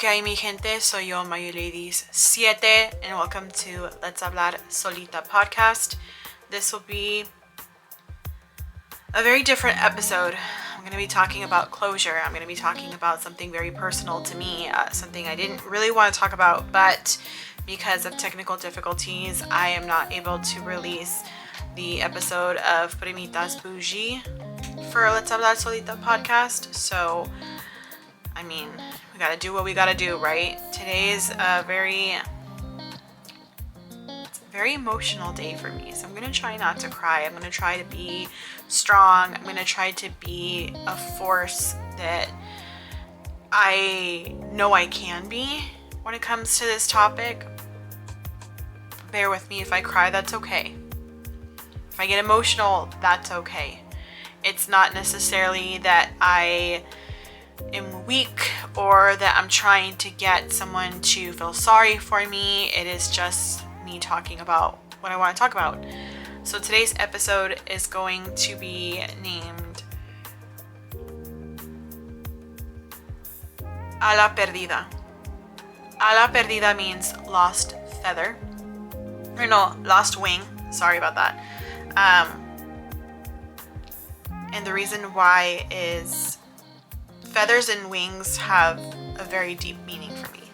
que hay, mi gente? Soy yo, Ladies 7, and welcome to Let's Hablar Solita podcast. This will be a very different episode. I'm going to be talking about closure. I'm going to be talking about something very personal to me, something I didn't really want to talk about, but because of technical difficulties, I am not able to release the episode of Primitas Bougie for Let's Hablar Solita podcast. So, I mean, we gotta do what we gotta do, right? Today is a very emotional day for me. So I'm gonna try not to cry. I'm gonna try to be strong. I'm gonna try to be a force that I know I can be when it comes to this topic. Bear with me if I cry, that's okay. If I get emotional, that's okay. It's not necessarily that I am weak or that I'm trying to get someone to feel sorry for me. It is just me talking about what I want to talk about. So today's episode is going to be named A la Perdida. A la Perdida means lost feather. Or no, lost wing. Sorry about that. And the reason why is feathers and wings have a very deep meaning for me.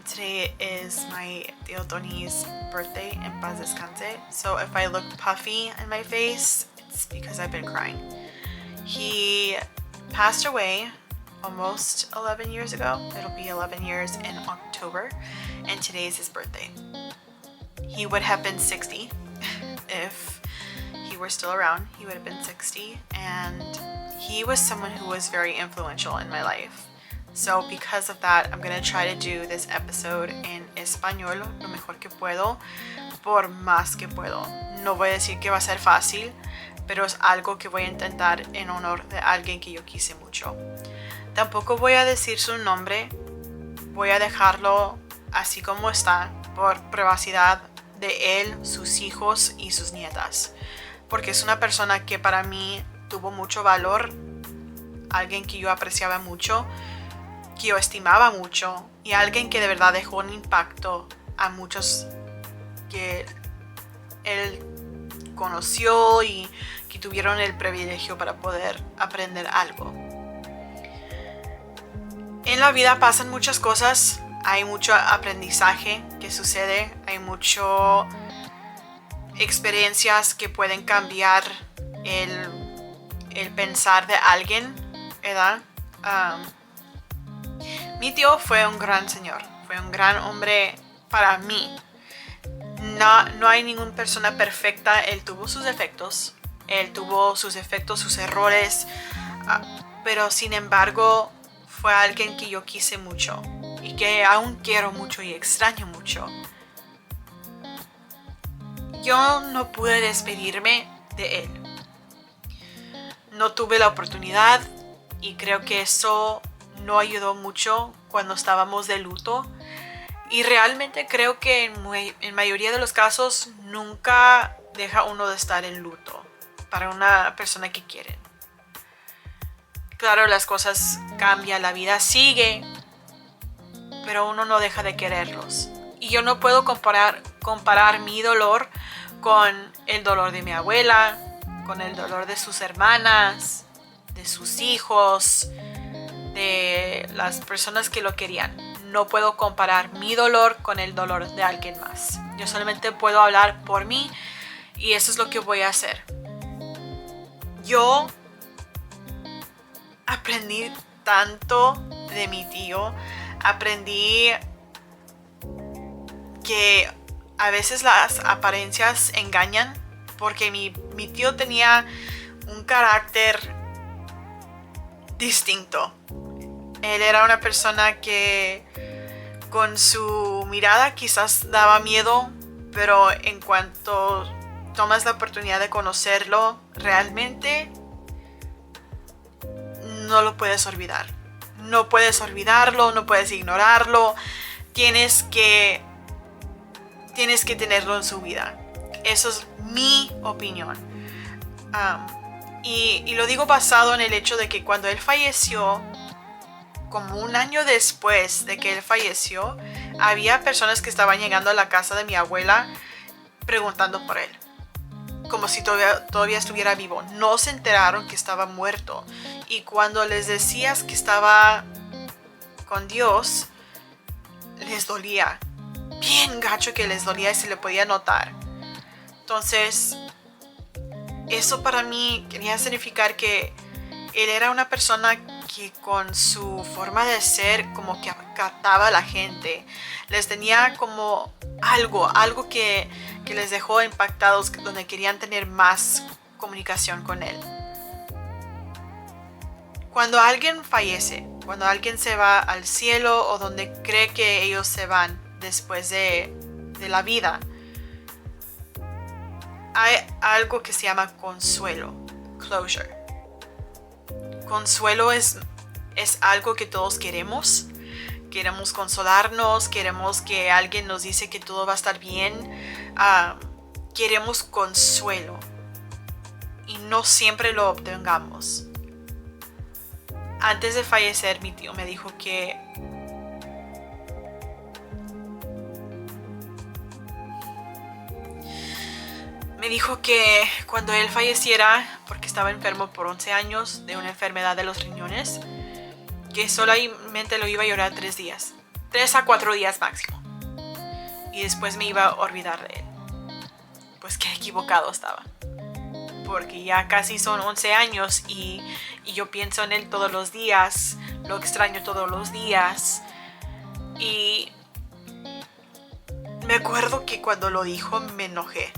Today is my tío Tony's birthday, en paz descanse. So if I look puffy in my face, it's because I've been crying. He passed away almost 11 years ago. It'll be 11 years in October, and today is his birthday. He would have been 60 if he were still around. He would have been 60, and he was someone who was very influential in my life. So because of that, I'm going to try to do this episode en español lo mejor que puedo, por más que puedo. No voy a decir que va a ser fácil, pero es algo que voy a intentar en honor de alguien que yo quise mucho. Tampoco voy a decir su nombre, voy a dejarlo así como está, por privacidad de él, sus hijos y sus nietas. Porque es una persona que para mí tuvo mucho valor, alguien que yo apreciaba mucho, que yo estimaba mucho, y alguien que de verdad dejó un impacto a muchos que él conoció y que tuvieron el privilegio para poder aprender algo. En la vida pasan muchas cosas, hay mucho aprendizaje que sucede, hay mucho experiencias que pueden cambiar el pensar de alguien, ¿verdad? Mi tío fue un gran señor, fue un gran hombre para mí. No hay ninguna persona perfecta, él tuvo sus defectos, sus errores, pero sin embargo fue alguien que yo quise mucho y que aún quiero mucho y extraño mucho. Yo no pude despedirme de él. No tuve la oportunidad y creo que eso no ayudó mucho cuando estábamos de luto. Y realmente creo que en mayoría de los casos nunca deja uno de estar en luto para una persona que quieren. Claro, las cosas cambian, la vida sigue, pero uno no deja de quererlos. Y yo no puedo comparar mi dolor con el dolor de mi abuela, con el dolor de sus hermanas, de sus hijos, de las personas que lo querían. No puedo comparar mi dolor con el dolor de alguien más. Yo solamente puedo hablar por mí y eso es lo que voy a hacer. Yo aprendí tanto de mi tío, aprendí que a veces las apariencias engañan, porque mi tío tenía un carácter distinto. Él era una persona que con su mirada quizás daba miedo, pero en cuanto tomas la oportunidad de conocerlo realmente, no lo puedes olvidar. No puedes olvidarlo, no puedes ignorarlo. Tienes que tenerlo en su vida. Eso es mi opinión. Y lo digo basado en el hecho de que cuando él falleció, como un año después de que él falleció, había personas que estaban llegando a la casa de mi abuela preguntando por él, como si todavía estuviera vivo. No se enteraron que estaba muerto. Y cuando les decías que estaba con Dios, les dolía. Bien gacho que les dolía y se le podía notar. Entonces, eso para mí quería significar que él era una persona que con su forma de ser como que captaba a la gente. Les tenía como algo que les dejó impactados, donde querían tener más comunicación con él. Cuando alguien fallece, cuando alguien se va al cielo o donde cree que ellos se van después de la vida, hay algo que se llama consuelo, closure. Consuelo es algo que todos queremos. Queremos consolarnos, queremos que alguien nos dice que todo va a estar bien. Queremos consuelo y no siempre lo obtengamos. Antes de fallecer, mi tío me dijo que cuando él falleciera, porque estaba enfermo por 11 años de una enfermedad de los riñones, que solamente lo iba a llorar 3 días, 3 a 4 días máximo, y después me iba a olvidar de él. Pues qué equivocado estaba, porque ya casi son 11 años y yo pienso en él todos los días, lo extraño todos los días. Y me acuerdo que cuando lo dijo me enojé,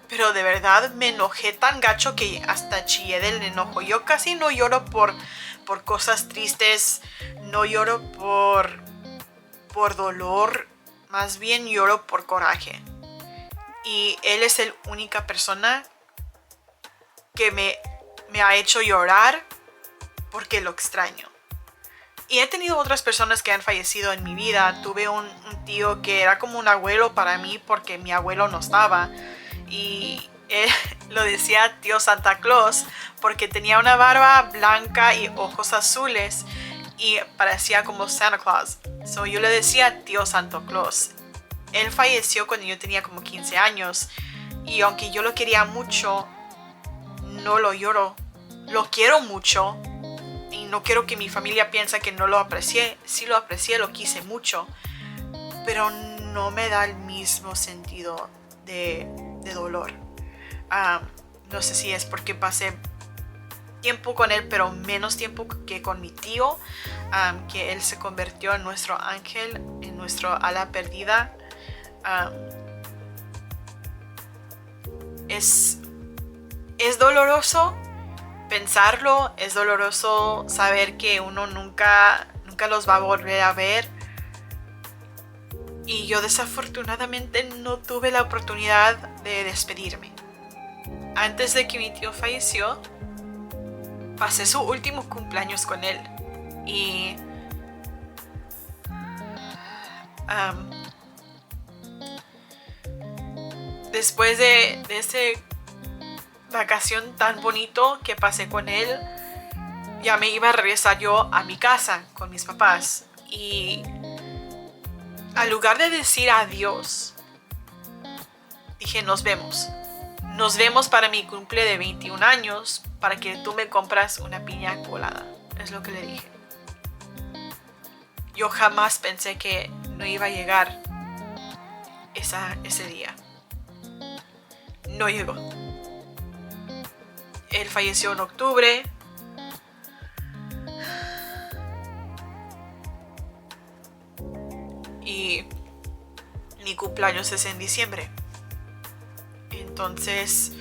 pero de verdad me enojé tan gacho que hasta chillé del enojo. Yo casi no lloro por cosas tristes, no lloro por dolor, más bien lloro por coraje. Y él es la única persona que me ha hecho llorar porque lo extraño. Y he tenido otras personas que han fallecido en mi vida. Tuve un tío que era como un abuelo para mí porque mi abuelo no estaba. Y él lo decía tío Santa Claus porque tenía una barba blanca y ojos azules y parecía como Santa Claus. So yo le decía tío Santa Claus. Él falleció cuando yo tenía como 15 años y aunque yo lo quería mucho, no lo lloro. Lo quiero mucho y no quiero que mi familia piense que no lo aprecié. Sí lo aprecié, lo quise mucho, pero no me da el mismo sentido de dolor. No sé si es porque pasé tiempo con él, pero menos tiempo que con mi tío, que él se convirtió en nuestro ángel, en nuestro ala perdida. Es doloroso pensarlo, es doloroso saber que uno nunca los va a volver a ver. Y yo desafortunadamente no tuve la oportunidad de despedirme. Antes de que mi tío falleció, pasé su último cumpleaños con él. Y después de ese vacación tan bonito que pasé con él, ya me iba a regresar yo a mi casa con mis papás. Y al lugar de decir adiós, dije nos vemos para mi cumple de 21 años para que tú me compras una piña colada. Es lo que le dije. Yo jamás pensé que no iba a llegar ese día. No llegó. Él falleció en octubre. Y mi cumpleaños es en diciembre. Entonces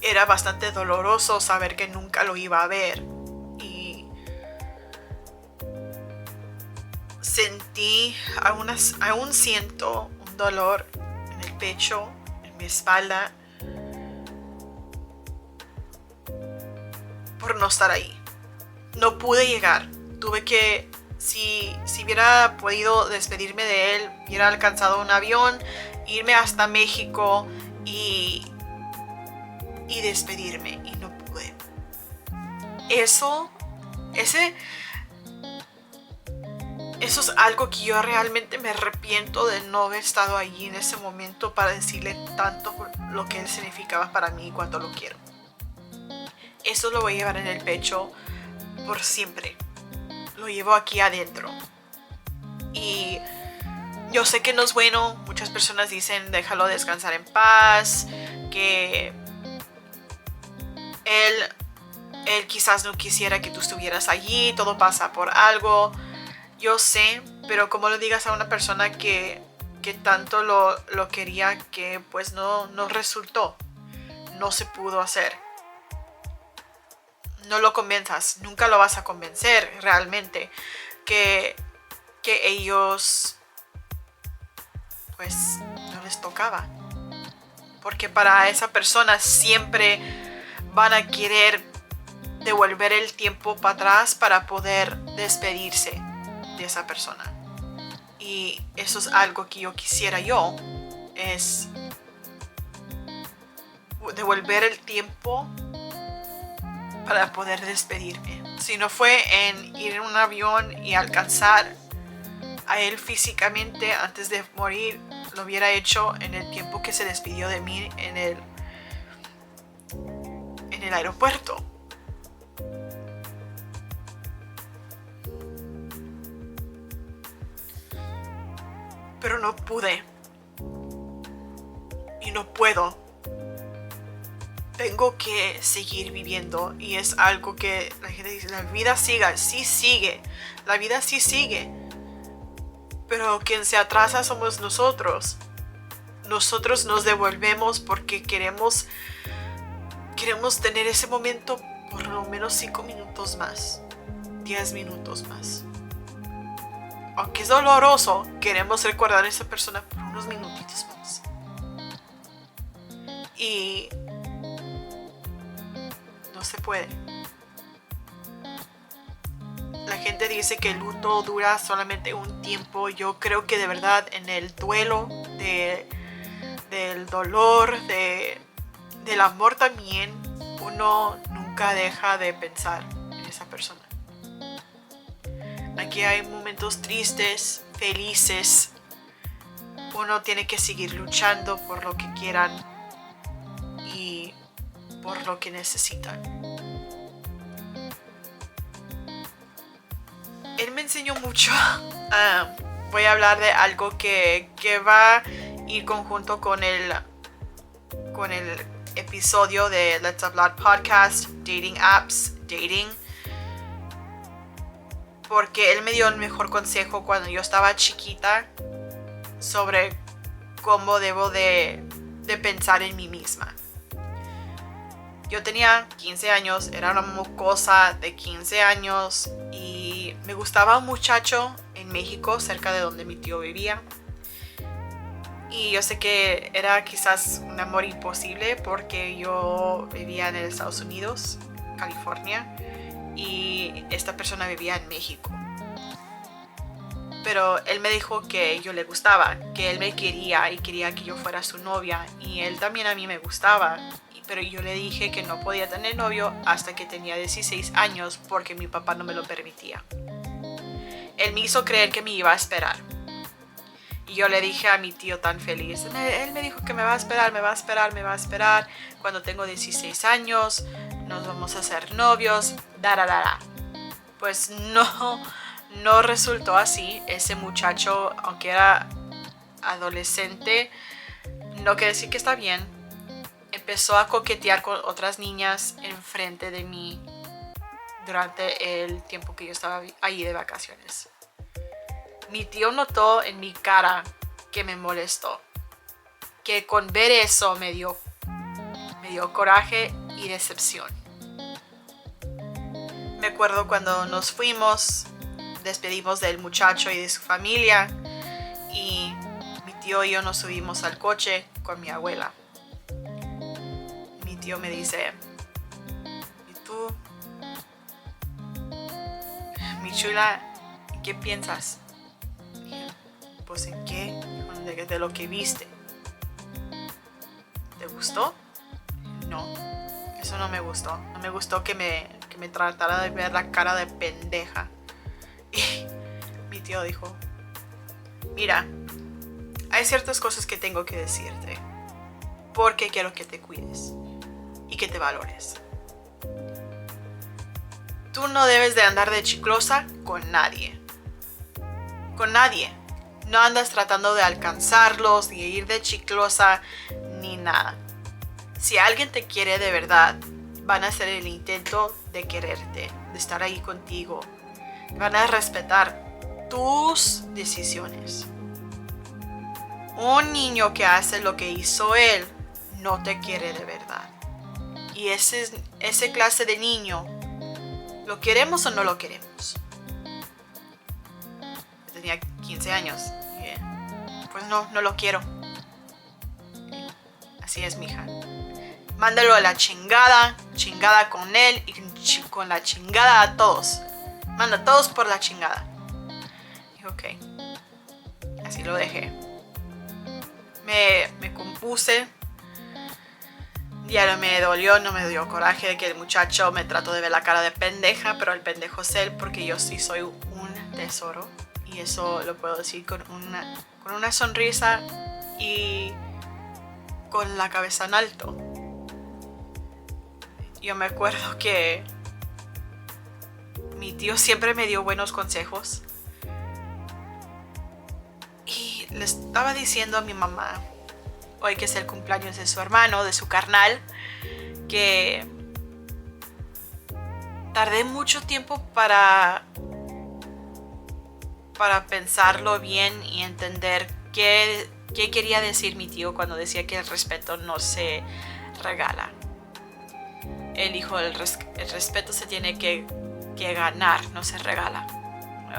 era bastante doloroso saber que nunca lo iba a ver. Y sentí, aún siento un dolor en el pecho, en mi espalda, por no estar ahí. No pude llegar. Tuve que, si hubiera podido despedirme de él, hubiera alcanzado un avión, irme hasta México y despedirme, y no pude. eso es algo que yo realmente me arrepiento de no haber estado allí en ese momento para decirle tanto lo que él significaba para mí y cuánto lo quiero. Eso lo voy a llevar en el pecho por siempre. Lo llevo aquí adentro. Y yo sé que no es bueno. Muchas personas dicen déjalo descansar en paz, que él quizás no quisiera que tú estuvieras allí, todo pasa por algo. Yo sé, pero como le digas a una persona que tanto lo quería, que pues no resultó, no se pudo hacer. No lo convenzas, nunca lo vas a convencer realmente que ellos pues no les tocaba. Porque para esa persona siempre van a querer devolver el tiempo para atrás para poder despedirse de esa persona. Y eso es algo que yo quisiera es devolver el tiempo para poder despedirme. Si no fue en ir en un avión y alcanzar a él físicamente antes de morir, lo hubiera hecho en el tiempo que se despidió de mí en el aeropuerto. Pero no pude. Y no puedo. Tengo que seguir viviendo. Y es algo que la gente dice, la vida sigue. Sí sigue. La vida sí sigue. Pero quien se atrasa somos nosotros. Nosotros nos devolvemos porque queremos tener ese momento por lo menos 5 minutos más. 10 minutos más. Aunque es doloroso, queremos recordar a esa persona por unos minutitos más. Y no se puede. La gente dice que el luto dura solamente un tiempo. Yo creo que de verdad en el duelo, del dolor, del amor también, uno nunca deja de pensar en esa persona. Aquí hay momentos tristes, felices. Uno tiene que seguir luchando por lo que quieran y por lo que necesitan. Él me enseñó mucho. Voy a hablar de algo que va a ir conjunto con el episodio de Let's Hablar Podcast, Dating Apps, Dating. Porque él me dio el mejor consejo cuando yo estaba chiquita sobre cómo debo de pensar en mí misma. Yo tenía 15 años, era una mocosa de 15 años y me gustaba un muchacho en México, cerca de donde mi tío vivía. Y yo sé que era quizás un amor imposible porque yo vivía en Estados Unidos, California, y esta persona vivía en México. Pero él me dijo que yo le gustaba, que él me quería y quería que yo fuera su novia, y él también a mí me gustaba. Pero yo le dije que no podía tener novio hasta que tenía 16 años porque mi papá no me lo permitía. Él me hizo creer que me iba a esperar. Y yo le dije a mi tío tan feliz, él me dijo que me va a esperar. Cuando tengo 16 años, nos vamos a hacer novios, Pues no resultó así. Ese muchacho, aunque era adolescente, no quiere decir que está bien. Empezó a coquetear con otras niñas enfrente de mí durante el tiempo que yo estaba ahí de vacaciones. Mi tío notó en mi cara que me molestó, que con ver eso me dio coraje y decepción. Me acuerdo cuando nos fuimos, despedimos del muchacho y de su familia, y mi tío y yo nos subimos al coche con mi abuela. Mi tío me dice, ¿y tú, mi chula, qué piensas? Pues ¿en qué? De lo que viste. ¿Te gustó? No, eso no me gustó. No me gustó que me tratara de ver la cara de pendeja. Y mi tío dijo, mira, hay ciertas cosas que tengo que decirte porque quiero que te cuides y que te valores. Tú no debes de andar de chiclosa con nadie. Con nadie. No andas tratando de alcanzarlos, ni ir de chiclosa, ni nada. Si alguien te quiere de verdad, van a hacer el intento de quererte, de estar ahí contigo. Van a respetar tus decisiones. Un niño que hace lo que hizo él, no te quiere de verdad. Y ese clase de niño, ¿lo queremos o no lo queremos? Tenía 15 años. Pues no lo quiero. Así es, mija. Mándalo a la chingada con él y con la chingada a todos. Manda a todos por la chingada. Y ok. Así lo dejé. Me compuse. Ya no me dolió, no me dio coraje de que el muchacho me trató de ver la cara de pendeja, pero el pendejo es él porque yo sí soy un tesoro. Y eso lo puedo decir con una sonrisa y con la cabeza en alto. Yo me acuerdo que mi tío siempre me dio buenos consejos. Y le estaba diciendo a mi mamá, hoy que es el cumpleaños de su hermano, de su carnal, que tardé mucho tiempo para pensarlo bien y entender qué quería decir mi tío cuando decía que el respeto no se regala. Él dijo, el respeto se tiene que ganar, no se regala.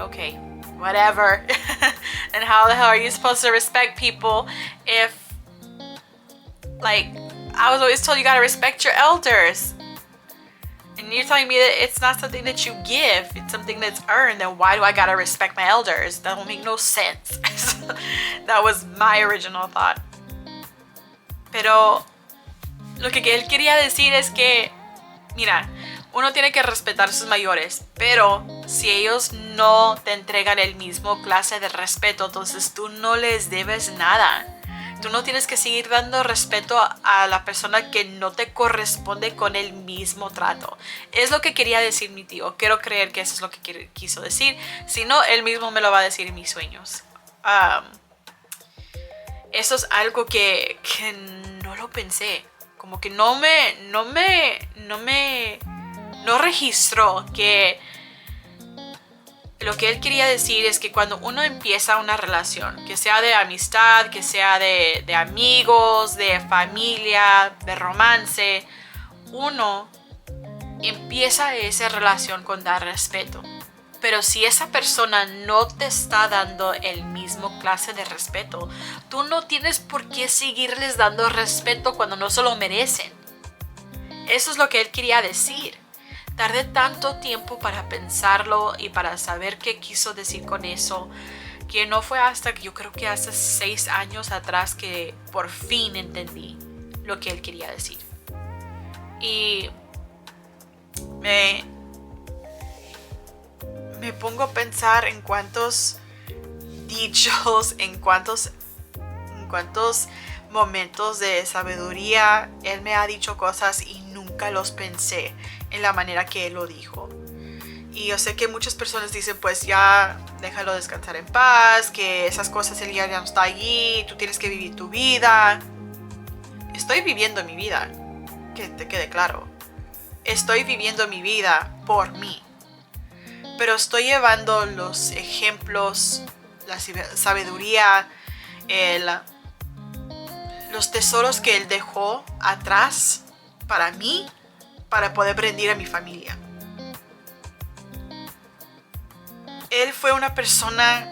Okay, whatever. And how the hell are you supposed to respect people if, like, I was always told you gotta respect your elders. And you're telling me that it's not something that you give, it's something that's earned, then why do I gotta respect my elders? That don't make no sense. That was my original thought. Pero lo que él quería decir es que, mira, uno tiene que respetar a sus mayores, pero si ellos no te entregan el mismo clase de respeto, entonces tú no les debes nada. Tú no tienes que seguir dando respeto a la persona que no te corresponde con el mismo trato. Es lo que quería decir mi tío. Quiero creer que eso es lo que quiso decir. Si no, él mismo me lo va a decir en mis sueños. Eso es algo que no lo pensé. Como que no registró que lo que él quería decir es que cuando uno empieza una relación, que sea de amistad, que sea de amigos, de familia, de romance, uno empieza esa relación con dar respeto. Pero si esa persona no te está dando el mismo clase de respeto, tú no tienes por qué seguirles dando respeto cuando no se lo merecen. Eso es lo que él quería decir. Tardé tanto tiempo para pensarlo y para saber qué quiso decir con eso, que no fue hasta que yo creo que hace 6 años atrás que por fin entendí lo que él quería decir. Y me pongo a pensar en cuántos dichos, en cuántos momentos de sabiduría él me ha dicho cosas y nunca los pensé en la manera que él lo dijo. Y yo sé que muchas personas dicen, pues ya déjalo descansar en paz, que esas cosas él ya no está allí, tú tienes que vivir tu vida. Estoy viviendo mi vida, que te quede claro. Estoy viviendo mi vida por mí. Pero estoy llevando los ejemplos, la sabiduría, los tesoros que él dejó atrás para mí, para poder bendecir a mi familia. Él fue una persona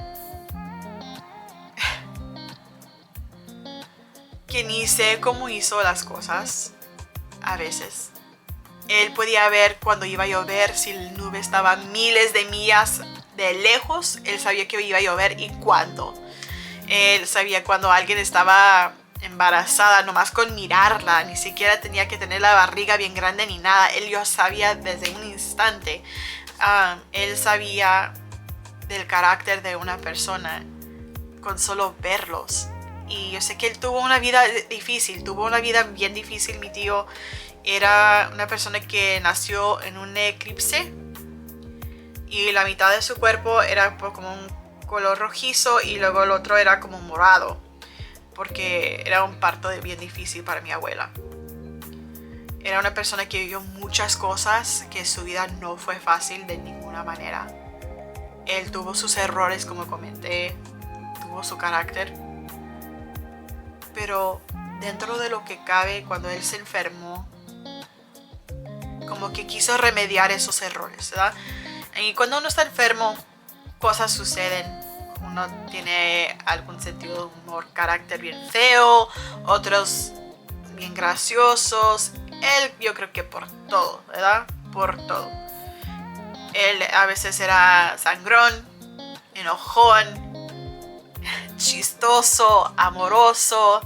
que ni sé cómo hizo las cosas a veces. Él podía ver cuando iba a llover, si la nube estaba miles de millas de lejos, él sabía que iba a llover y cuándo. Él sabía cuando alguien estaba embarazada, nomás con mirarla, ni siquiera tenía que tener la barriga bien grande ni nada. Él ya sabía desde un instante. Él sabía del carácter de una persona con solo verlos. Y yo sé que él tuvo una vida difícil, tuvo una vida bien difícil. Mi tío era una persona que nació en un eclipse y la mitad de su cuerpo era como un color rojizo y luego el otro era como morado, porque era un parto bien difícil para mi abuela. Era una persona que vivió muchas cosas, que su vida no fue fácil de ninguna manera. Él tuvo sus errores, como comenté, tuvo su carácter, pero dentro de lo que cabe, cuando él se enfermó, como que quiso remediar esos errores, ¿verdad? Y cuando uno está enfermo, cosas suceden. Uno tiene algún sentido de humor, carácter bien feo, otros bien graciosos. Él, yo creo que por todo, ¿verdad? Por todo. Él a veces era sangrón, enojón, chistoso, amoroso.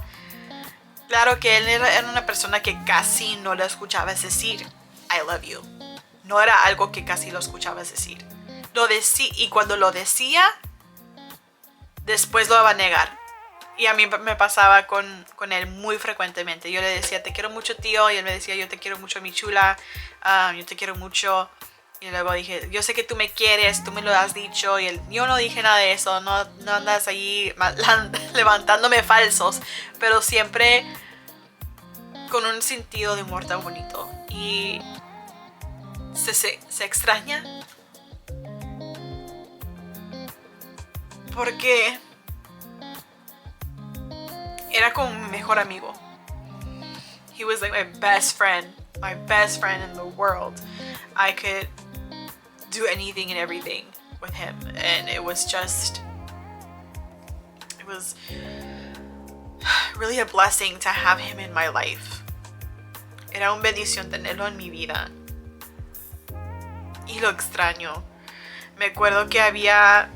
Claro que él era una persona que casi no le escuchabas decir I love you. No era algo que casi lo escuchabas decir. Lo decía, y cuando lo decía, después lo iba a negar. Y a mí me pasaba con él muy frecuentemente. Yo le decía, te quiero mucho, tío. Y él me decía, yo te quiero mucho, mi chula. Yo te quiero mucho. Y luego dije, yo sé que tú me quieres, tú me lo has dicho. Y él, yo no dije nada de eso. No andas ahí levantándome falsos. Pero siempre con un sentido de humor tan bonito. Y se extraña. Porque era como mi mejor amigo. He was like my best friend in the world. I could do anything and everything with him, and it was really a blessing to have him in my life. Era una bendición tenerlo en mi vida. Y lo extraño. Me acuerdo que había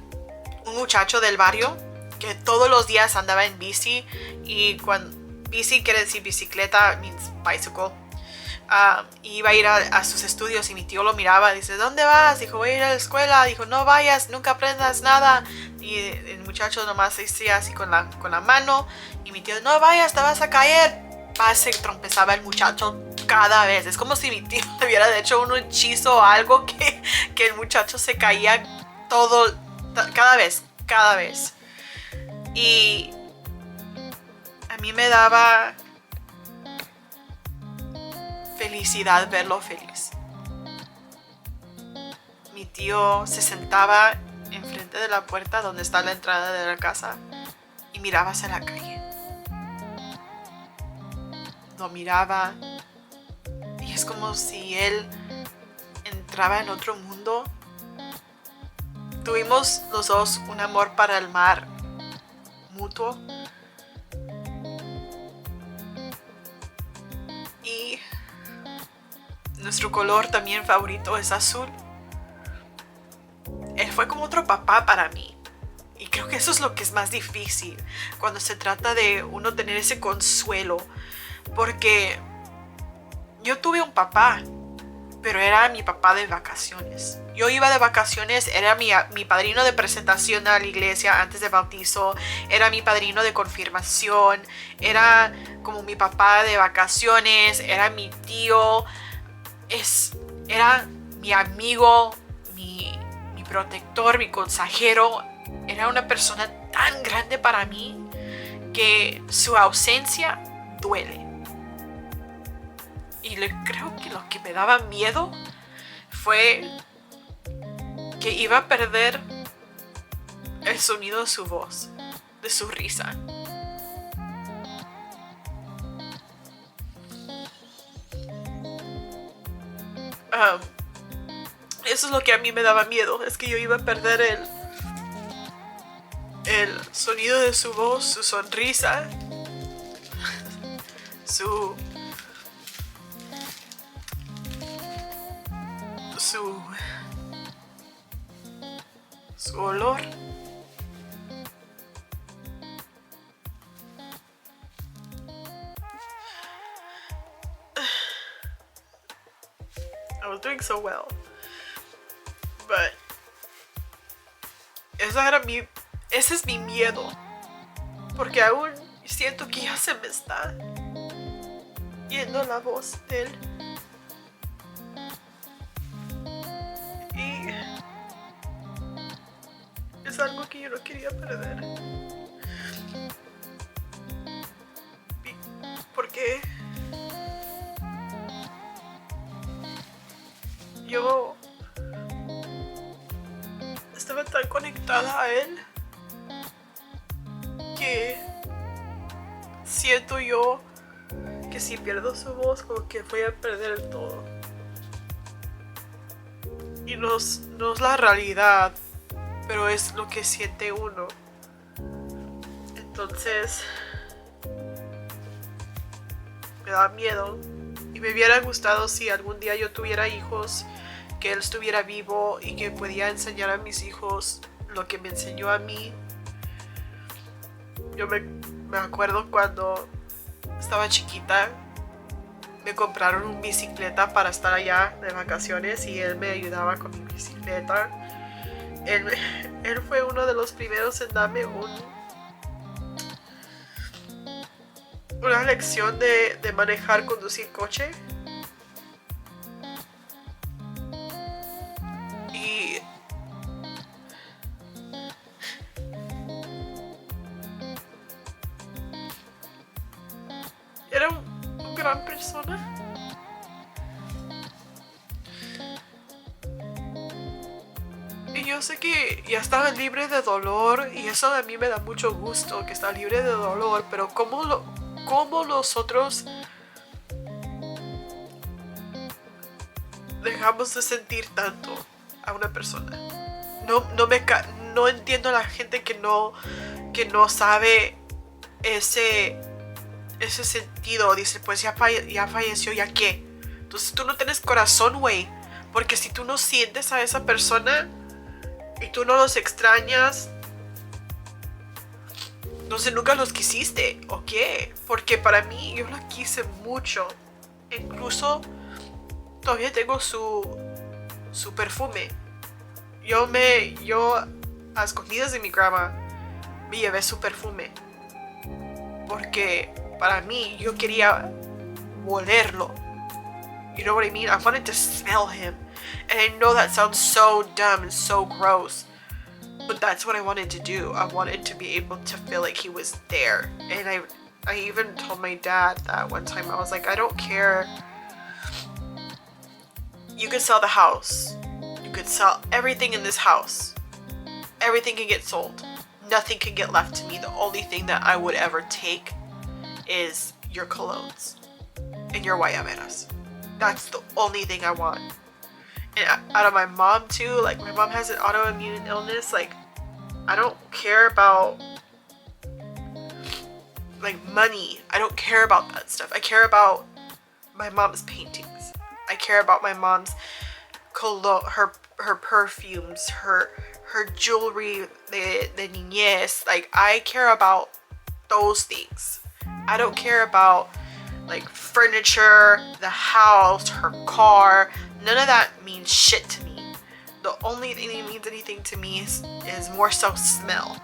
un muchacho del barrio que todos los días andaba en bici, y cuando bici quiere decir bicicleta, means bicycle. Iba a ir a sus estudios y mi tío lo miraba, dice, ¿dónde vas? Dijo, voy a ir a la escuela. Dijo, no vayas, nunca aprendas nada. Y el muchacho nomás decía así con la mano, y mi tío, no vayas, te vas a caer. Se trompezaba el muchacho cada vez. Es como si mi tío le hubiera hecho un hechizo o algo, que el muchacho se caía todo, cada vez. Y a mí me daba felicidad verlo feliz. Mi tío se sentaba enfrente de la puerta donde está la entrada de la casa y miraba hacia la calle. Lo miraba y es como si él entraba en otro mundo. Tuvimos los dos un amor para el mar mutuo. Y nuestro color también favorito es azul. Él fue como otro papá para mí. Y creo que eso es lo que es más difícil cuando se trata de uno tener ese consuelo. Porque yo tuve un papá, pero era mi papá de vacaciones. Yo iba de vacaciones, era mi padrino de presentación a la iglesia antes de bautizo, era mi padrino de confirmación, era como mi papá de vacaciones, era mi tío, era mi amigo, mi protector, mi consejero. Era una persona tan grande para mí que su ausencia duele. Y creo que lo que me daba miedo fue que iba a perder el sonido de su voz, de su risa. Eso es lo que a mí me daba miedo, es que yo iba a perder el sonido de su voz, su sonrisa, su olor. I was doing so well, but ese es mi miedo. Porque aún siento que ya se me está yendo la voz de él. Y es algo que yo no quería perder. Porque yo estaba tan conectada a él que siento yo que si pierdo su voz, como que voy a perder el todo. Y no es la realidad, pero es lo que siente uno. Entonces me da miedo. Y me hubiera gustado si algún día yo tuviera hijos, que él estuviera vivo y que podía enseñar a mis hijos lo que me enseñó a mí. Yo me acuerdo cuando estaba chiquita, me compraron una bicicleta para estar allá de vacaciones y él me ayudaba con mi bicicleta. Él fue uno de los primeros en darme una lección de manejar, conducir coche. Y era una gran persona. Y yo sé que ya estaba libre de dolor y eso a mí me da mucho gusto, que está libre de dolor, pero ¿cómo nosotros dejamos de sentir tanto a una persona? No entiendo a la gente que no sabe ese sentido. Dice, pues ya falleció, ¿ya qué? Entonces tú no tienes corazón, güey. Porque si tú no sientes a esa persona y tú no los extrañas, no sé, nunca los quisiste, ¿o qué? Porque para mí, yo los quise mucho. Incluso todavía tengo su perfume. Yo a escondidas de mi grandma me llevé su perfume. Porque para mí, yo quería olerlo. You know what I mean? I wanted to smell him. And I know that sounds so dumb and so gross. But that's what I wanted to do. I wanted to be able to feel like he was there. And I even told my dad that one time. I was like, I don't care. You could sell the house. You could sell everything in this house. Everything can get sold. Nothing can get left to me. The only thing that I would ever take is your colognes and your guayaberas. That's the only thing I want. And out of my mom too, like my mom has an autoimmune illness, like I don't care about like money. I don't care about that stuff. I care about my mom's paintings. I care about my mom's cologne, her perfumes, her jewelry, the niñez. Like I care about those things. I don't care about like furniture, the house, her car. None of that means shit to me. The only thing that means anything to me is more so smell.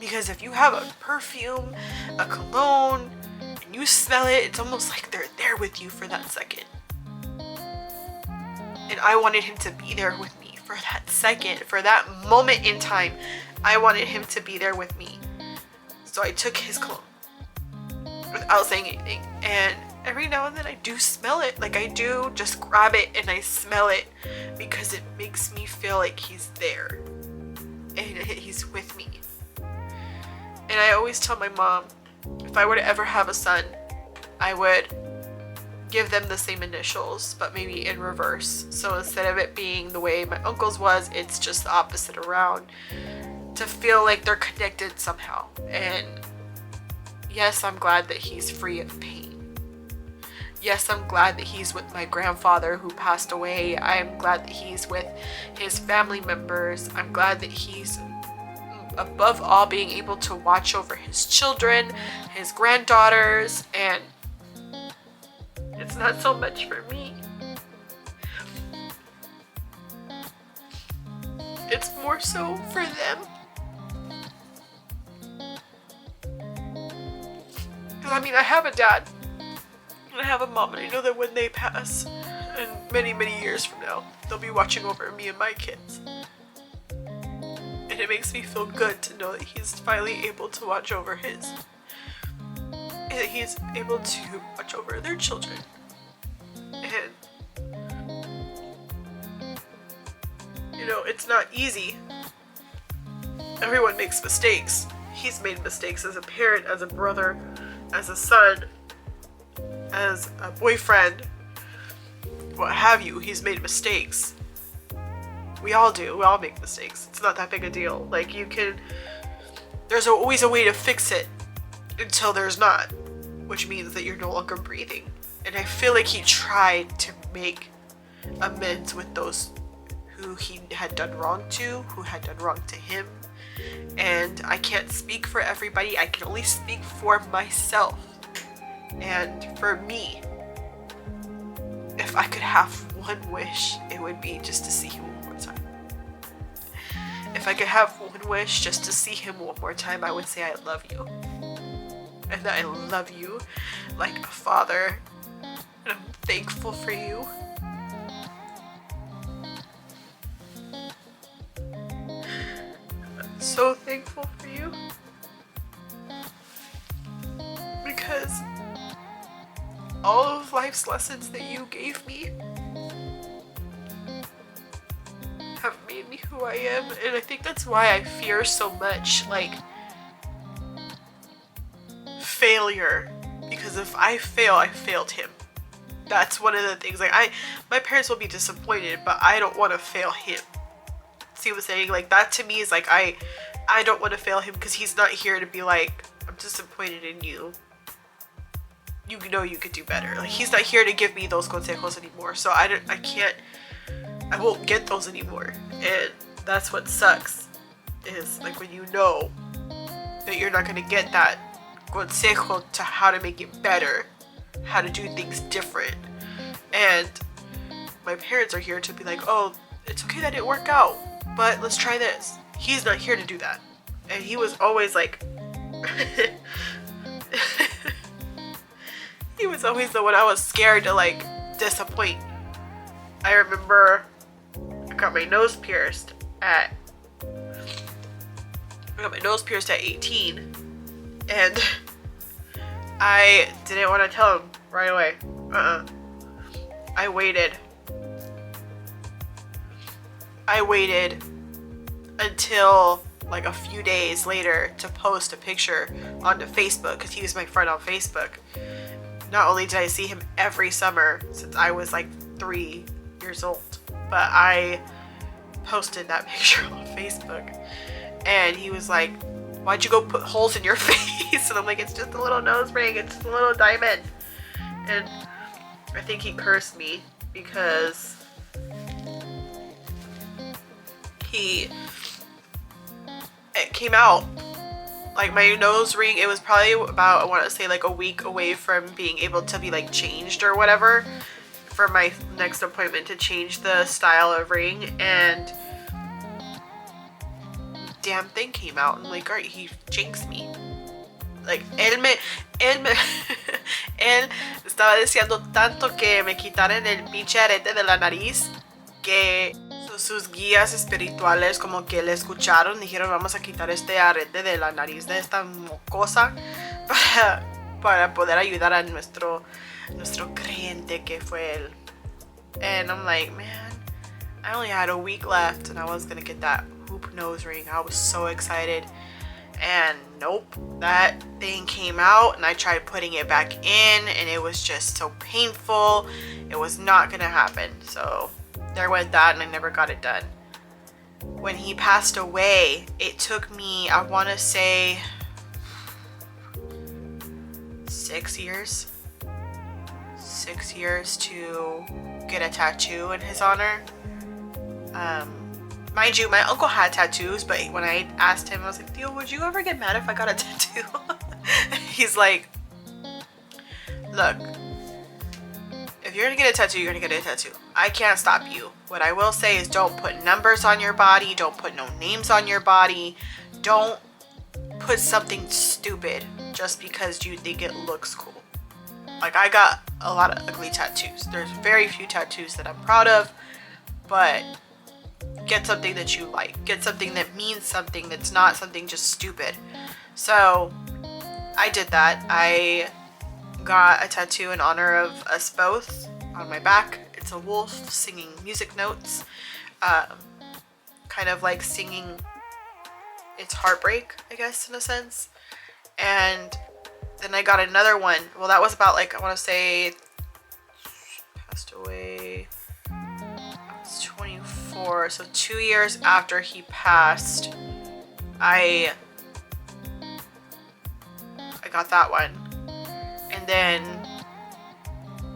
Because if you have a perfume, a cologne, and you smell it, it's almost like they're there with you for that second. And I wanted him to be there with me for that second, for that moment in time. I wanted him to be there with me. So I took his cologne without saying anything, and every now and then I do smell it. Like I do just grab it and I smell it because it makes me feel like he's there and he's with me. And I always tell my mom, if I were to ever have a son, I would give them the same initials, but maybe in reverse. So instead of it being the way my uncle's was, it's just the opposite around, to feel like they're connected somehow. And yes, I'm glad that he's free of pain. Yes, I'm glad that he's with my grandfather who passed away. I'm glad that he's with his family members. I'm glad that he's, above all, being able to watch over his children, his granddaughters, and it's not so much for me. it's more so for them. Because I mean, I have a dad and I have a mom, and I know that when they pass, and many, many years from now, they'll be watching over me and my kids. And it makes me feel good to know that he's finally able to watch over his. And that he's able to watch over their children. And, you know, it's not easy. Everyone makes mistakes. He's made mistakes as a parent, as a brother, as a son, as a boyfriend, what have you. He's made mistakes. We all do. We all make mistakes. It's not that big a deal. Like, there's always a way to fix it until there's not, which means that you're no longer breathing. And I feel like he tried to make amends with those who he had done wrong to, who had done wrong to him. And I can't speak for everybody. I can only speak for myself. And for me, if I could have one wish, it would be just to see him one more time. If I could have one wish just to see him one more time, I would say I love you. And that I love you like a father. And I'm thankful for you. I'm so thankful for you. Because all of life's lessons that you gave me have made me who I am, and I think that's why I fear so much, like, failure. Because if I fail, I failed him. That's one of the things, like, my parents will be disappointed, but I don't want to fail him. See what I'm saying? Like, that to me is like, I don't want to fail him, because he's not here to be like, I'm disappointed in you. You know you could do better. Like, he's not here to give me those consejos anymore. So I won't get those anymore. And that's what sucks. Is like when you know that you're not gonna get that consejo to how to make it better, how to do things different. And my parents are here to be like, oh, it's okay that didn't work out, but let's try this. He's not here to do that. And he was always like he was always the one I was scared to, like, disappoint. I remember I got my nose pierced at 18, and I didn't want to tell him right away. I waited until like a few days later to post a picture onto Facebook, because he was my friend on Facebook. Not only did I see him every summer since I was like 3 years old, but I posted that picture on Facebook, and he was like, why'd you go put holes in your face? And I'm like, it's just a little nose ring, it's just a little diamond. And I think he cursed me because it came out. Like, my nose ring, it was probably about, I want to say, like a week away from being able to be like changed or whatever for my next appointment to change the style of ring, and damn thing came out. And like, alright, he jinxed me. Like, él estaba deseando tanto que me quitaran el pinche arete de la nariz que sus guías espirituales como que le escucharon, dijeron, vamos a quitar este arete de la nariz de esta mocosa para poder ayudar a nuestro creyente que fue él. And I'm like, man, I only had a week left and I was gonna get that hoop nose ring. I was so excited, and nope, that thing came out, and I tried putting it back in, and it was just so painful. It was not gonna happen. So there went that, and I never got it done. When he passed away, it took me, I want to say 6 years. 6 years to get a tattoo in his honor. Mind you, my uncle had tattoos, but when I asked him, I was like, Theo, would you ever get mad if I got a tattoo? He's like, look, if you're gonna get a tattoo, you're gonna get a tattoo. I can't stop you. What I will say is don't put numbers on your body. Don't put no names on your body. Don't put something stupid just because you think it looks cool. Like, I got a lot of ugly tattoos. There's very few tattoos that I'm proud of, but get something that you like. Get something that means something, that's not something just stupid. So I did that. I got a tattoo in honor of us both on my back. It's a wolf singing music notes, kind of like singing its heartbreak, I guess, in a sense. And then I got another one. Well, that was about, like, I want to say, passed away. I was 24, so 2 years after he passed, I got that one. And then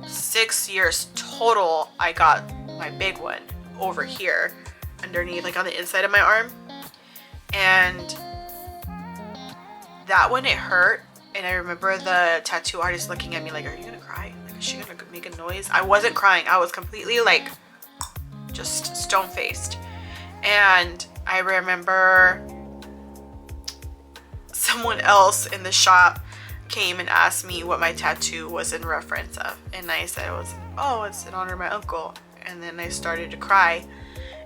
6 years total, I got my big one over here underneath, like on the inside of my arm. And that one, it hurt. And I remember the tattoo artist looking at me like, are you gonna cry? Like, is she gonna make a noise? I wasn't crying. I was completely like just stone-faced. And I remember someone else in the shop came and asked me what my tattoo was in reference of. And I said it's in honor of my uncle. And then I started to cry.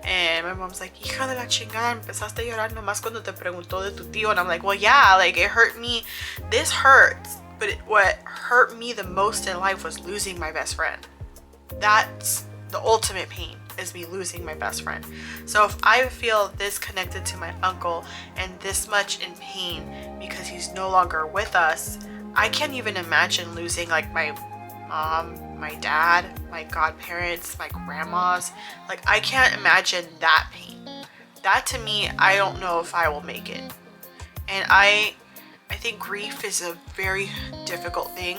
And my mom's like, hija de la chingada, empezaste a llorar nomás cuando te preguntó de tu tío. And I'm like, well, yeah, like, it hurt me. This hurts. But what hurt me the most in life was losing my best friend. That's the ultimate pain, is me losing my best friend. So if I feel this connected to my uncle and this much in pain because he's no longer with us, I can't even imagine losing, like, my mom, my dad, my godparents, my grandmas. Like, I can't imagine that pain. That, to me, I don't know if I will make it. And I think grief is a very difficult thing.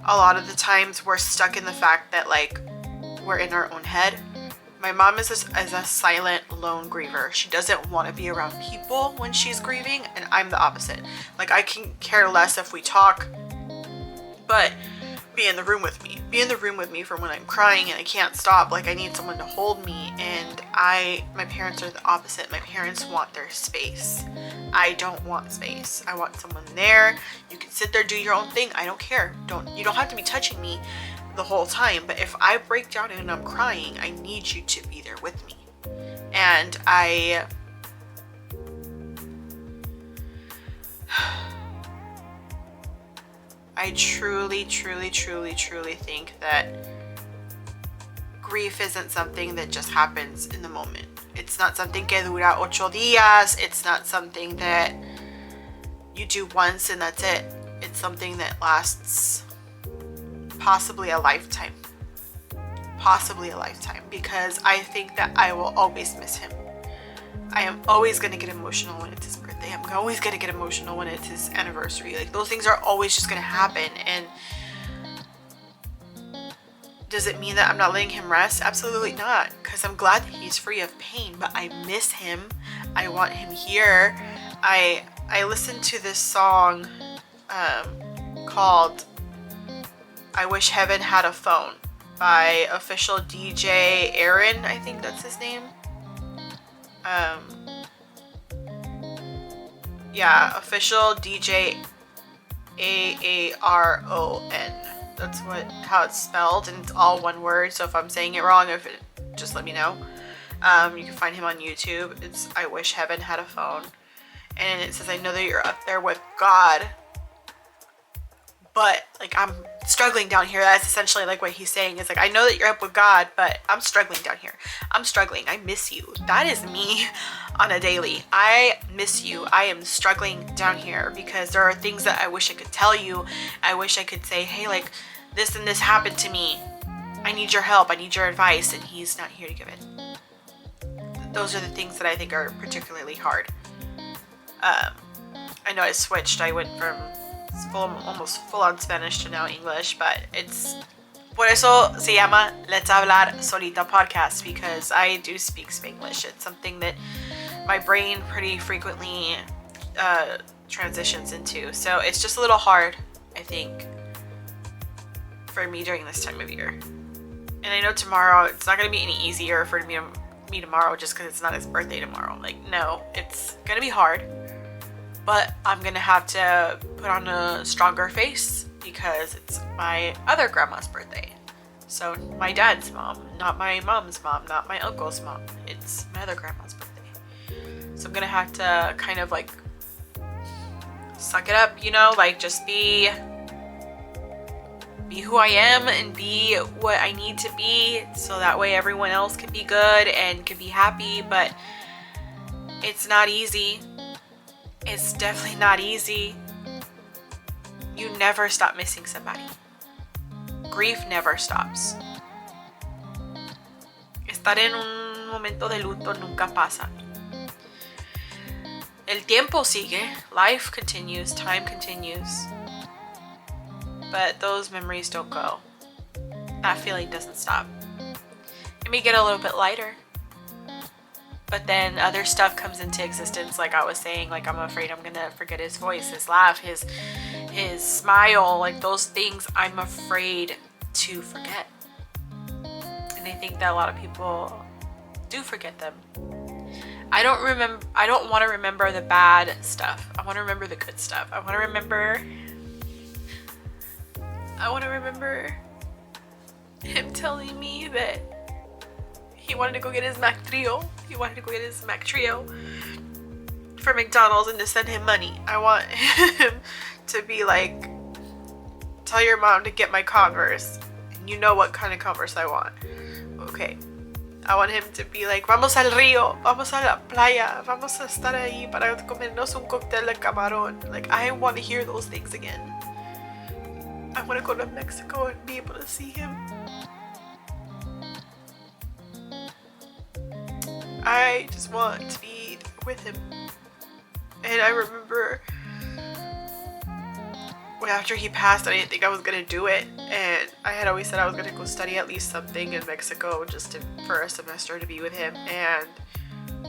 A lot of the times we're stuck in the fact that, like, we're in our own head. My mom is a silent, lone griever. She doesn't want to be around people when she's grieving, and I'm the opposite. Like, I can care less if we talk, but be in the room with me. Be in the room with me for when I'm crying and I can't stop. Like, I need someone to hold me. And my parents are the opposite. My parents want their space. I don't want space. I want someone there. You can sit there, do your own thing. I don't care. You don't have to be touching me the whole time. But if I break down and I'm crying, I need you to be there with me. And I truly, truly, truly, truly think that grief isn't something that just happens in the moment. It's not something que dura 8 días. It's not something that you do once and that's it. It's something that lasts possibly a lifetime. Possibly a lifetime. Because I think that I will always miss him. I am always going to get emotional when it's his birthday. I'm always going to get emotional when it's his anniversary. Like, those things are always just going to happen. And does it mean that I'm not letting him rest? Absolutely not. Because I'm glad that he's free of pain. But I miss him. I want him here. I listened to this song called I Wish Heaven Had a Phone by official DJ Aaron. I think that's his name. Yeah, official DJ Aaron. That's how it's spelled, and it's all one word. So if I'm saying it wrong, just let me know. You can find him on YouTube. It's I Wish Heaven Had a Phone, and it says, I know that you're up there with God, but like, I'm struggling down here. That's essentially like what he's saying. It's like, I know that you're up with God, but I'm struggling down here. I'm struggling. I miss you. That is me on a daily. I miss you. I am struggling down here because there are things that I wish I could tell you. I wish I could say, hey, like, this and this happened to me. I need your help. I need your advice. And he's not here to give it. Those are the things that I think are particularly hard. I know I switched. I went from almost full-on Spanish to now English, but it's por eso se llama Let's Hablar Solita podcast, because I do speak Spanglish. It's something that my brain pretty frequently transitions into, so it's just a little hard, I think, for me during this time of year. And I know tomorrow, it's not going to be any easier for me tomorrow just because it's not his birthday tomorrow. Like, no, it's going to be hard. But I'm going to have to put on a stronger face because it's my other grandma's birthday. So my dad's mom, not my mom's mom, not my uncle's mom. It's my other grandma's birthday. So I'm going to have to kind of like suck it up, you know, like just be who I am and be what I need to be so that way everyone else can be good and can be happy. But it's not easy. It's definitely not easy. You never stop missing somebody. Grief never stops. Estar en un momento de luto nunca pasa. El tiempo sigue. Life continues. Time continues. But those memories don't go. That feeling doesn't stop. It may get a little bit lighter. But then other stuff comes into existence, like I was saying, like I'm afraid I'm gonna forget his voice, his laugh, his smile, like those things I'm afraid to forget. And I think that a lot of people do forget them. I don't want to remember the bad stuff. I want to remember the good stuff. I want to remember him telling me that he wanted to go get his Mac Trio. He wanted to go get his Mac Trio for McDonald's and to send him money. I want him to be like, tell your mom to get my Converse. And you know what kind of Converse I want. Okay. I want him to be like, vamos al río, vamos a la playa, vamos a estar ahí para comernos un cóctel de camarón. Like, I want to hear those things again. I want to go to Mexico and be able to see him. I just want to be with him. And I remember after he passed, I didn't think I was gonna do it, and I had always said I was gonna go study at least something in Mexico just for a semester to be with him. And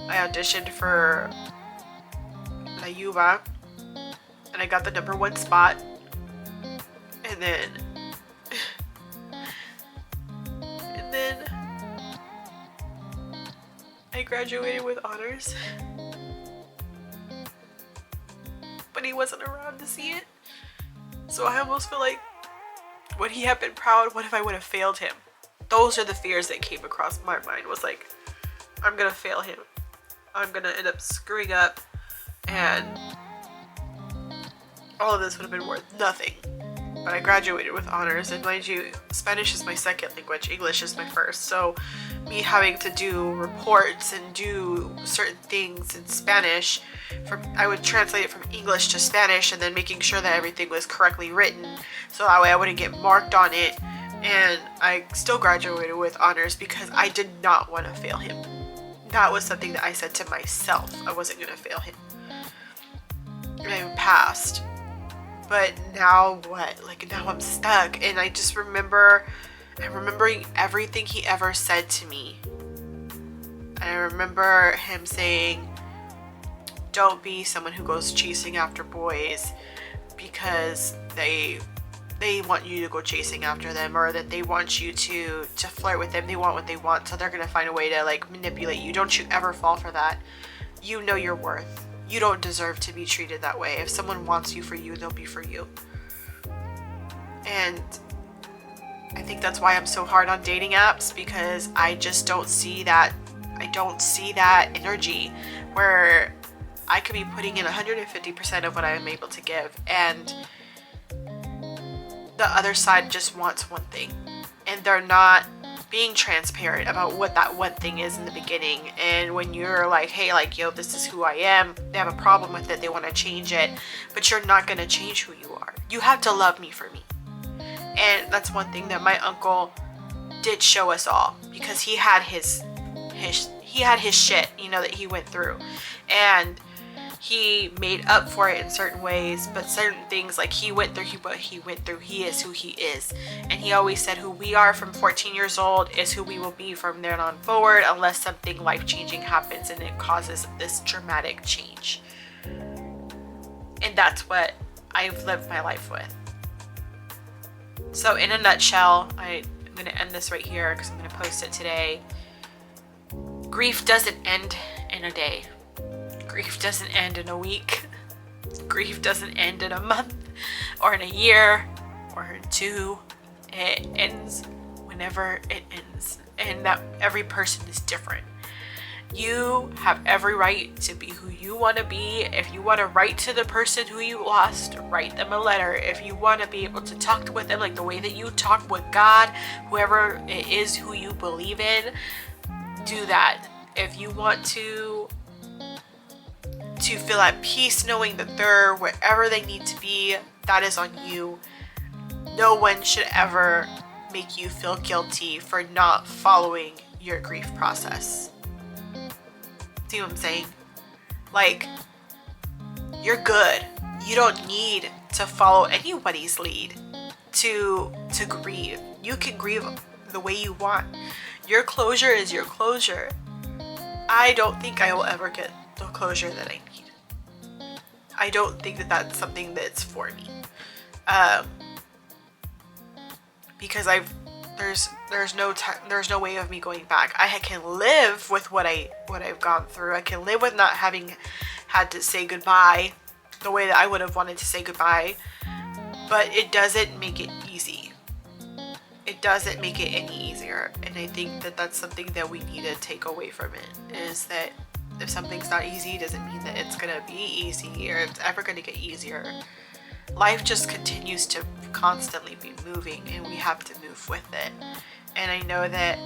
I auditioned for La Yuba, and I got the #1 spot. And then I graduated with honors, but he wasn't around to see it. So I almost feel like, would he have been proud? What if I would have failed him? Those are the fears that came across my mind, was like, I'm gonna fail him. I'm gonna end up screwing up, and all of this would have been worth nothing. But I graduated with honors, and mind you, Spanish is my second language, English is my first. So me having to do reports and do certain things in Spanish, I would translate it from English to Spanish, and then making sure that everything was correctly written, so that way I wouldn't get marked on it. And I still graduated with honors because I did not want to fail him. That was something that I said to myself. I wasn't going to fail him. And I passed. But now what? Like, now I'm stuck. And I just remembering everything he ever said to me. And I remember him saying, don't be someone who goes chasing after boys because they want you to go chasing after them, or that they want you to flirt with them. They want what they want, so they're going to find a way to like manipulate you. Don't you ever fall for that. You know your worth. You don't deserve to be treated that way. If someone wants you for you, they'll be for you. And I think that's why I'm so hard on dating apps, because I just don't see that. I don't see that energy where I could be putting in 150% of what I'm able to give, and the other side just wants one thing, and they're not being transparent about what that one thing is in the beginning. And when you're like, hey, like, yo, this is who I am, they have a problem with it, they want to change it, but you're not going to change who you are. You have to love me for me. And that's one thing that my uncle did show us all, because he had his shit, you know, that he went through, and he made up for it in certain ways. But certain things, like he went through what he went through, he is who he is. And he always said who we are from 14 years old is who we will be from then on forward, unless something life-changing happens and it causes this dramatic change. And that's what I've lived my life with. So in a nutshell, I'm going to end this right here because I'm going to post it today. Grief doesn't end in a day. Grief doesn't end in a week. Grief doesn't end in a month or in a year or in two. It ends whenever it ends, and that every person is different. You have every right to be who you want to be. If you want to write to the person who you lost, write them a letter. If you want to be able to talk with them like the way that you talk with God, whoever it is who you believe in, do that. If you want to feel at peace knowing that they're wherever they need to be, that is on you. No one should ever make you feel guilty for not following your grief process. See what I'm saying? Like, you're good. You don't need to follow anybody's lead to grieve. You can grieve the way you want. Your closure is your closure. I don't think I will ever get the closure that I need. I don't think that that's something that's for me. Because there's no way of me going back. I can live with what I've gone through. I can live with not having had to say goodbye the way that I would have wanted to say goodbye, but it doesn't make it easy. It doesn't make it any easier. And I think that that's something that we need to take away from it, is that if something's not easy, doesn't mean that it's gonna be easy or it's ever gonna get easier. Life just continues to constantly be moving, and we have to move with it. And I know that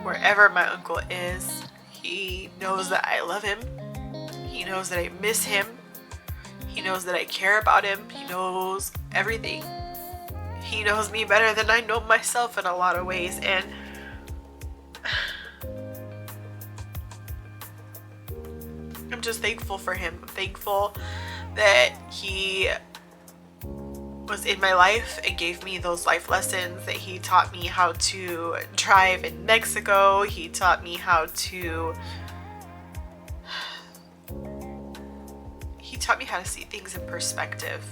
wherever my uncle is, he knows that I love him. He knows that I miss him. He knows that I care about him. He knows everything. He knows me better than I know myself in a lot of ways. And I'm just thankful for him. I'm thankful that he was in my life and gave me those life lessons, that he taught me how to drive in Mexico. He taught me how to see things in perspective.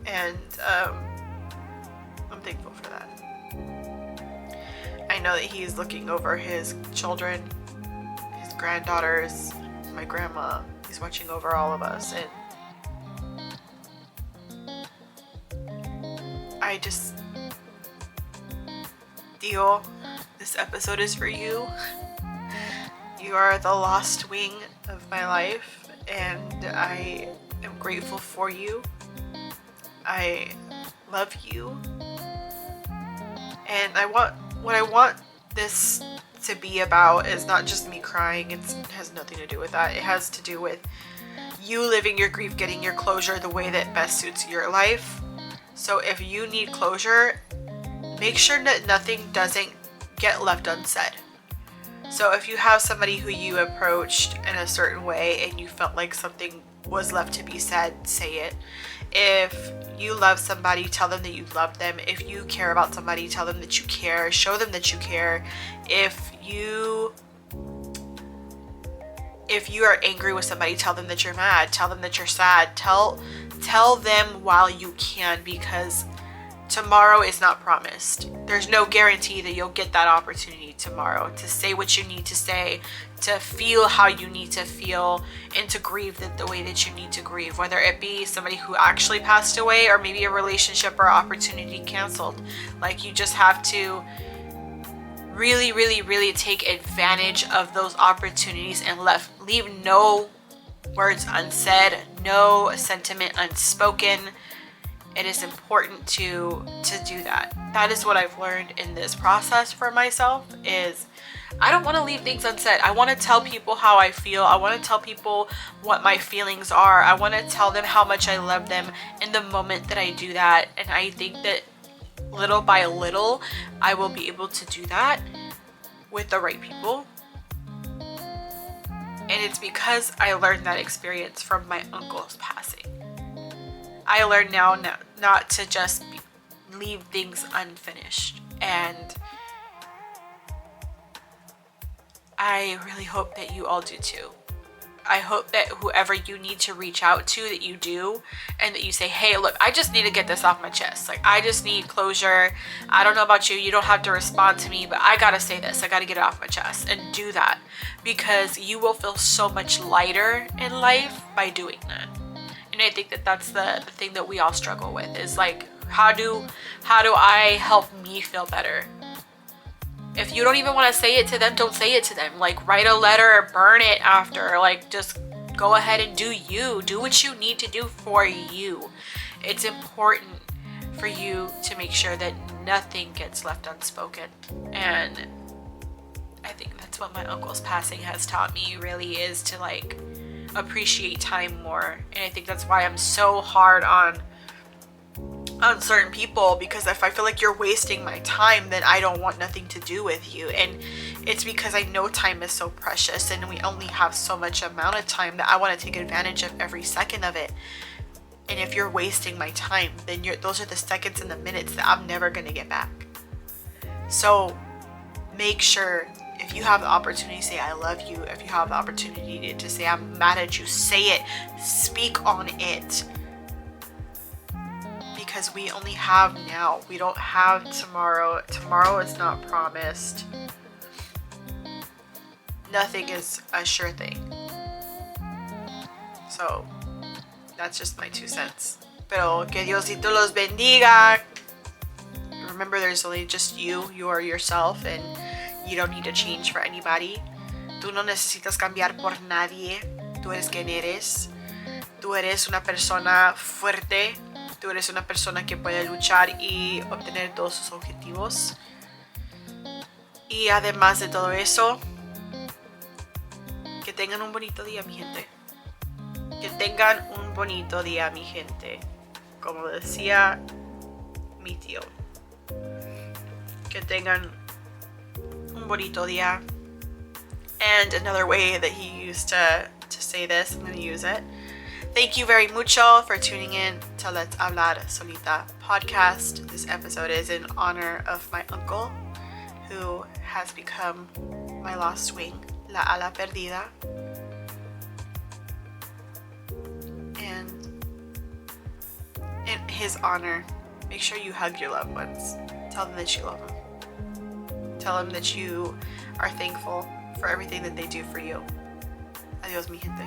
And I'm thankful for that. I know that he's looking over his children, his granddaughters, my grandma. He's watching over all of us, and I just feel this episode is for you. You are the lost wing of my life, and I am grateful for you. I love you, and what I want this to be about is not just me crying. It has nothing to do with that. It has to do with you living your grief, getting your closure the way that best suits your life. So if you need closure, make sure that nothing doesn't get left unsaid. So if you have somebody who you approached in a certain way and you felt like something was left to be said, say it. If you love somebody, tell them that you love them. If you care about somebody, tell them that you care. Show them that you care. If you are angry with somebody, tell them that you're mad. Tell them that you're sad. Tell them while you can, because tomorrow is not promised. There's no guarantee that you'll get that opportunity tomorrow to say what you need to say, to feel how you need to feel, and to grieve the way that you need to grieve, whether it be somebody who actually passed away or maybe a relationship or opportunity canceled. Like, you just have to really, really, really take advantage of those opportunities and leave no words unsaid, no sentiment unspoken. It is important to do that. That is what I've learned in this process for myself, is I don't want to leave things unsaid. I want to tell people how I feel. I want to tell people what my feelings are. I want to tell them how much I love them in the moment that I do that. And I think that little by little, I will be able to do that with the right people. And it's because I learned that experience from my uncle's passing. I learn now not to just leave things unfinished. And I really hope that you all do too. I hope that whoever you need to reach out to, that you do, and that you say, hey, look, I just need to get this off my chest. Like, I just need closure. I don't know about you. You don't have to respond to me, but I gotta say this. I gotta get it off my chest, and do that, because you will feel so much lighter in life by doing that. And I think that that's the thing that we all struggle with, is like, how do I help me feel better? If you don't even want to say it to them, don't say it to them. Like, write a letter or burn it after. Like, just go ahead and do you. Do what you need to do for you. It's important for you to make sure that nothing gets left unspoken. And I think that's what my uncle's passing has taught me, really, is to like appreciate time more. And I think that's why I'm so hard on certain people, because if I feel like you're wasting my time, then I don't want nothing to do with you. And it's because I know time is so precious, and we only have so much amount of time, that I want to take advantage of every second of it. And if you're wasting my time, then those are the seconds and the minutes that I'm never going to get back. So make sure, if you have the opportunity to say I love you, if you have the opportunity to say I'm mad at you, say it. Speak on it. Because we only have now. We don't have tomorrow. Tomorrow is not promised. Nothing is a sure thing. So that's just my 2 cents. Pero que Diosito los bendiga. Remember, there's only just you. You are yourself, and you don't need to change for anybody. Tú no necesitas cambiar por nadie. Tú eres quien eres. Tú eres una persona fuerte. Tú eres una persona que puede luchar y obtener todos sus objetivos. Y además de todo eso, que tengan un bonito día, mi gente. Que tengan un bonito día, mi gente. Como decía mi tío. Que tengan un bonito día. And another way that he used to say this, I'm going to use it. Thank you very mucho for tuning in to Let's Hablar Solita podcast. This episode is in honor of my uncle, who has become my lost wing, la ala perdida. And in his honor, make sure you hug your loved ones. Tell them that you love them. Tell them that you are thankful for everything that they do for you. Adios, mi gente.